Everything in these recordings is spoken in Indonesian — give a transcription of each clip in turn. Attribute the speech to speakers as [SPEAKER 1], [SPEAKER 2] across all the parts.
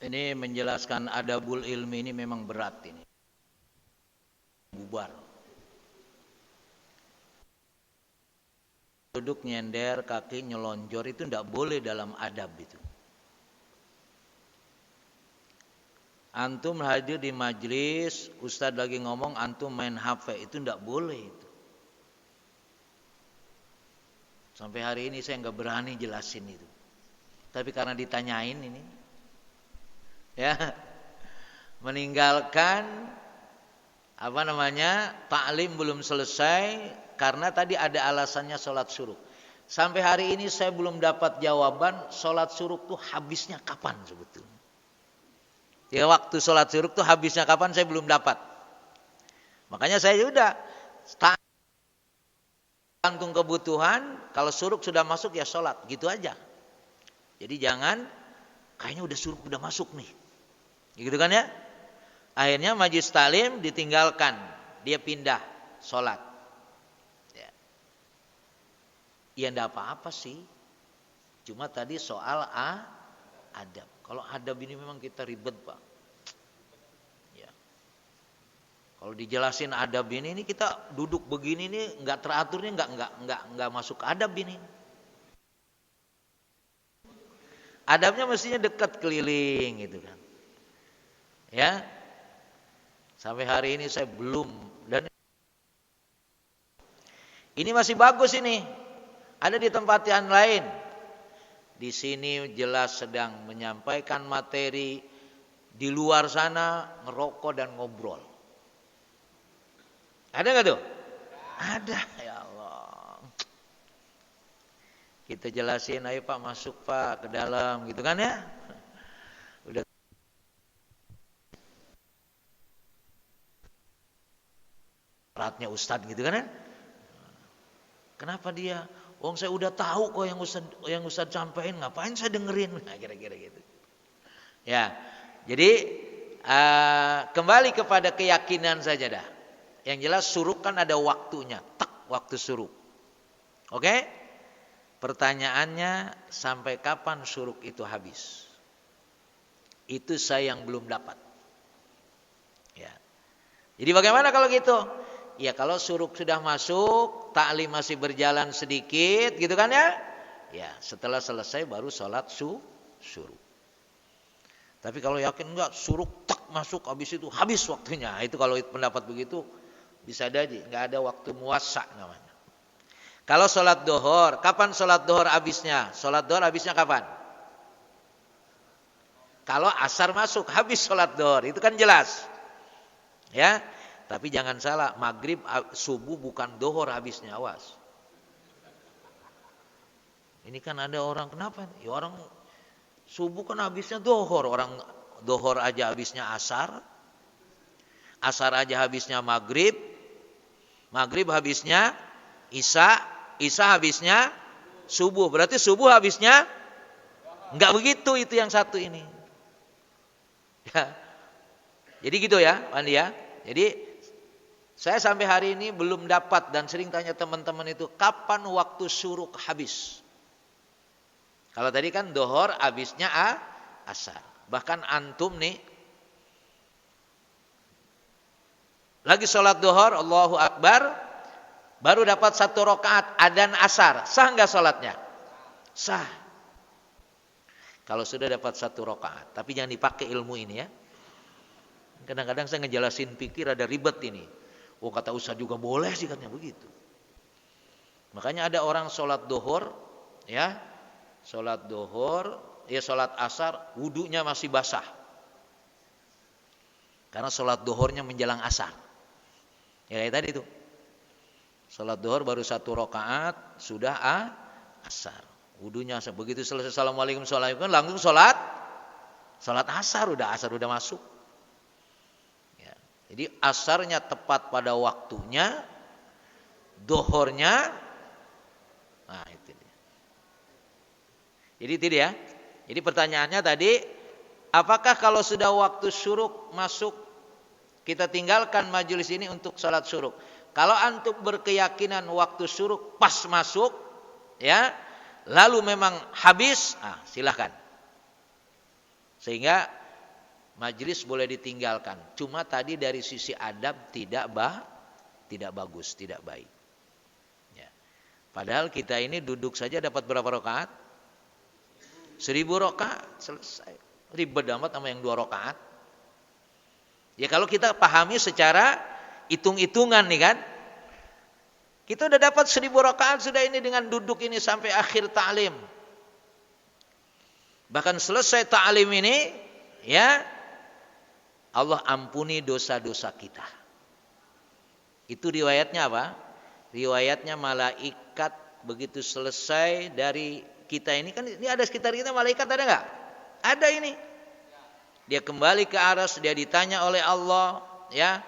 [SPEAKER 1] Ini menjelaskan adabul ilmi ini memang berat ini. Bubar. Duduk nyender, kaki nyelonjor itu tidak boleh dalam adab itu. Antum hadir di majlis, ustadz lagi ngomong, antum main HP, itu tidak boleh itu. Sampai hari ini saya nggak berani jelasin itu. Tapi karena ditanyain ini, ya, meninggalkan ta'lim belum selesai karena tadi ada alasannya sholat syuruk. Sampai hari ini saya belum dapat jawaban sholat syuruk tuh habisnya kapan sebetulnya. Ya, waktu sholat syuruk tuh habisnya kapan saya belum dapat. Makanya saya sudah tergantung kebutuhan, kalau syuruk sudah masuk ya sholat, gitu aja. Jadi jangan kayaknya udah syuruk udah masuk nih, gitu kan ya. Akhirnya majlis taklim ditinggalkan, dia pindah sholat. Ya enggak apa-apa sih, cuma tadi soal adab. Kalau adab ini memang kita ribet, Pak. Ya. Kalau dijelasin adab ini kita duduk begini nih enggak teraturnya, enggak masuk adab ini. Adabnya mestinya dekat keliling gitu kan. Ya. Sampai hari ini saya belum, dan ini masih bagus ini. Ada di tempat yang lain. Di sini jelas sedang menyampaikan materi, di luar sana ngerokok dan ngobrol. Ada nggak tuh? Ada, ya Allah. Kita jelasin, ayo Pak masuk Pak ke dalam, gitu kan ya? Udah. Ratnya Ustadz gitu kan ya? Kenapa dia? Saya udah tahu kok yang Ustadz sampaikan, ngapain saya dengerin? Nah, kira-kira gitu. Ya, jadi kembali kepada keyakinan saja dah. Yang jelas syuruk kan ada waktunya, waktu syuruk. Oke? Pertanyaannya, sampai kapan syuruk itu habis? Itu saya yang belum dapat. Ya. Jadi bagaimana kalau gitu? Ya kalau syuruk sudah masuk, ta'lim masih berjalan sedikit, gitu kan ya? Ya setelah selesai baru sholat syuruk. Tapi kalau yakin enggak, syuruk masuk habis itu habis waktunya. Itu kalau pendapat begitu bisa jadi enggak ada waktu muwassa namanya. Kalau sholat duhur, kapan sholat duhur habisnya? Sholat duhur habisnya kapan? Kalau asar masuk habis sholat duhur, itu kan jelas. Ya. Tapi jangan salah, maghrib subuh bukan dohor habisnya, awas. Ini kan ada orang, kenapa? Ya orang subuh kan habisnya dohor, orang dohor aja habisnya asar, asar aja habisnya maghrib, maghrib habisnya isya, isya habisnya subuh. Berarti subuh habisnya enggak begitu, itu yang satu ini. Ya. Jadi gitu ya, Pandi ya. Jadi saya sampai hari ini belum dapat, dan sering tanya teman-teman itu, kapan waktu syuruk habis? Kalau tadi kan dohor habisnya asar. Bahkan antum nih, lagi sholat dohor, Allahu Akbar, baru dapat 1 rakaat adzan asar. Sah nggak sholatnya? Sah. Kalau sudah dapat 1 rakaat. Tapi jangan dipakai ilmu ini ya. Kadang-kadang saya ngejelasin pikir ada ribet ini. Kata Ustaz juga boleh sih katanya begitu. Makanya ada orang sholat dohor, ya, sholat dohor, ya sholat asar, wudunya masih basah. Karena sholat dohornya menjelang asar. Ya kayak tadi tuh. Sholat dohor baru 1 rakaat, sudah asar. Wudunya begitu selesai assalamualaikum langsung sholat asar udah masuk. Jadi asarnya tepat pada waktunya, dohornya, nah itu dia. Jadi itu dia. Jadi pertanyaannya tadi, apakah kalau sudah waktu syuruk masuk, kita tinggalkan majelis ini untuk salat syuruk? Kalau antum berkeyakinan waktu syuruk pas masuk, ya, lalu memang habis, silahkan. Sehingga Majelis boleh ditinggalkan. Cuma tadi dari sisi adab tidak bagus, tidak baik. Ya. Padahal kita ini duduk saja dapat berapa rakaat? 1000 rakaat, selesai. Ribet amat sama yang 2 rakaat. Ya kalau kita pahami secara hitung-hitungan nih kan. Kita udah dapat 1000 rakaat sudah ini dengan duduk ini sampai akhir ta'lim. Bahkan selesai ta'lim ini, ya Allah ampuni dosa-dosa kita. Itu riwayatnya apa? Riwayatnya malaikat begitu selesai dari kita ini kan ini ada sekitar kita malaikat ada nggak? Ada ini. Dia kembali ke aras, dia ditanya oleh Allah, ya.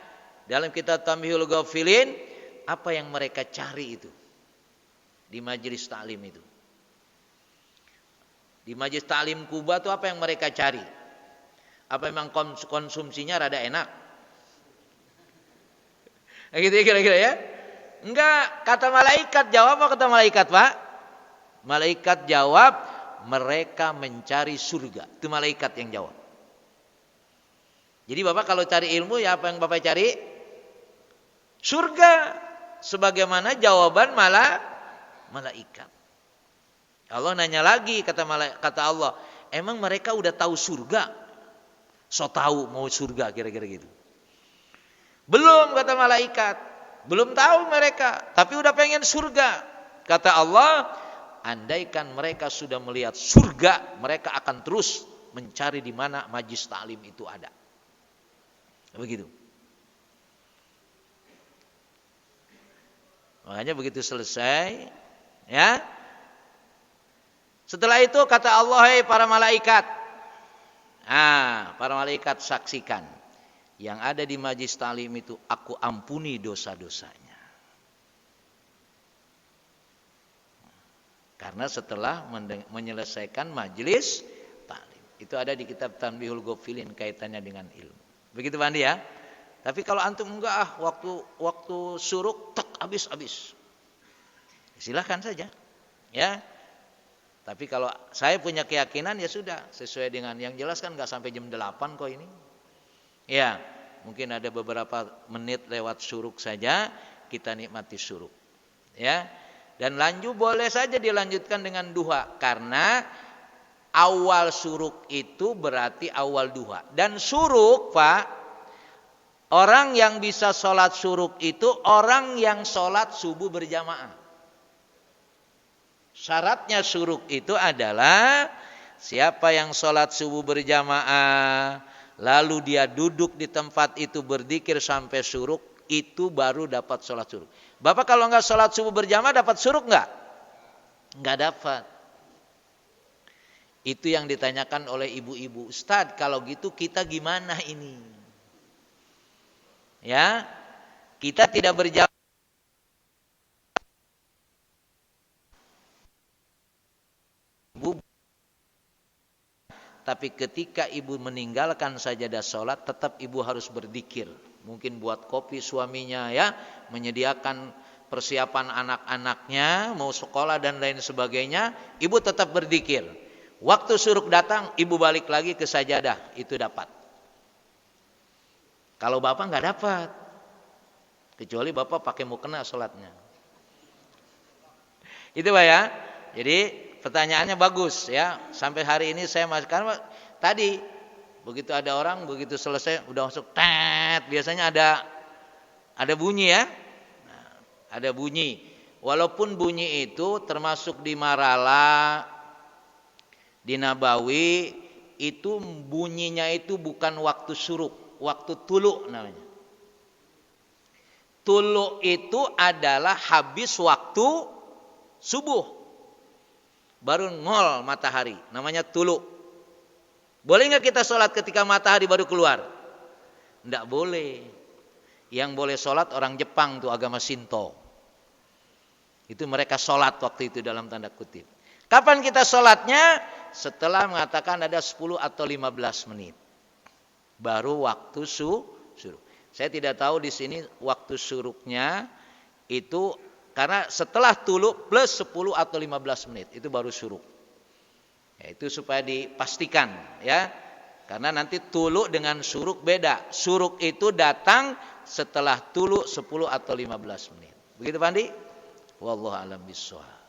[SPEAKER 1] Dalam kitab Tanbihul Ghafilin, apa yang mereka cari itu di majelis taklim itu? Di majelis taklim Kuba itu apa yang mereka cari? Apa memang konsumsinya rada enak? Gitu kira-kira ya? Enggak, kata malaikat jawab apa kata malaikat, Pak? Malaikat jawab, mereka mencari surga. Itu malaikat yang jawab. Jadi Bapak kalau cari ilmu ya apa yang Bapak cari? Surga. Sebagaimana jawaban malaikat. Allah nanya lagi kata Allah, emang mereka udah tahu surga? So tahu mau surga kira-kira gitu. Belum kata malaikat. Belum tahu mereka, tapi udah pengen surga. Kata Allah, andaikan mereka sudah melihat surga, mereka akan terus mencari di mana majlis taklim itu ada. Begitu. Makanya begitu selesai, ya. Setelah itu kata Allah, "Hei para malaikat." Para malaikat saksikan. Yang ada di majlis taklim itu aku ampuni dosa-dosanya. Karena setelah menyelesaikan majlis taklim. Itu ada di kitab Tanbihul Ghafilin kaitannya dengan ilmu. Begitu Pak Andi ya. Tapi kalau antum enggak waktu suruk habis. Silahkan saja. Ya. Tapi kalau saya punya keyakinan ya sudah sesuai dengan yang jelas kan enggak sampai jam 8 kok ini. Ya, mungkin ada beberapa menit lewat suruk saja kita nikmati suruk. Ya. Dan boleh saja dilanjutkan dengan duha karena awal suruk itu berarti awal duha. Dan suruk, Pak, orang yang bisa sholat suruk itu orang yang sholat subuh berjamaah. Syaratnya suruk itu adalah siapa yang sholat subuh berjamaah, lalu dia duduk di tempat itu berzikir sampai suruk, itu baru dapat sholat suruk. Bapak kalau enggak sholat subuh berjamaah dapat suruk enggak? Enggak dapat. Itu yang ditanyakan oleh ibu-ibu. Ustaz, kalau gitu kita gimana ini? Ya, kita tidak berjamaah. Tapi ketika ibu meninggalkan sajadah sholat, tetap ibu harus berzikir. Mungkin buat kopi suaminya ya, menyediakan persiapan anak-anaknya, mau sekolah dan lain sebagainya, ibu tetap berzikir. Waktu suruk datang, ibu balik lagi ke sajadah, itu dapat. Kalau bapak nggak dapat, kecuali bapak pakai mukena sholatnya. Itu Pak ya. Jadi pertanyaannya bagus ya. Sampai hari ini saya masih karena tadi begitu ada orang begitu selesai udah masuk tet, biasanya ada bunyi ya. Nah, ada bunyi. Walaupun bunyi itu termasuk di Marala, di Nabawi itu bunyinya itu bukan waktu suruk, waktu tulu namanya. Tulu itu adalah habis waktu subuh. Baru ngol matahari, namanya tulu. Boleh nggak kita sholat ketika matahari baru keluar? Nggak boleh. Yang boleh sholat orang Jepang tuh agama Shinto. Itu mereka sholat waktu itu dalam tanda kutip. Kapan kita sholatnya? Setelah mengatakan ada 10 atau 15 menit. Baru waktu suruk. Saya tidak tahu di sini waktu suruknya itu karena setelah tulu plus 10 atau 15 menit itu baru suruk. Ya, itu supaya dipastikan ya.
[SPEAKER 2] Karena nanti tulu dengan suruk beda. Suruk itu datang setelah tulu 10 atau 15 menit. Begitu Pak Andi? Wallahu a'lam bishawab.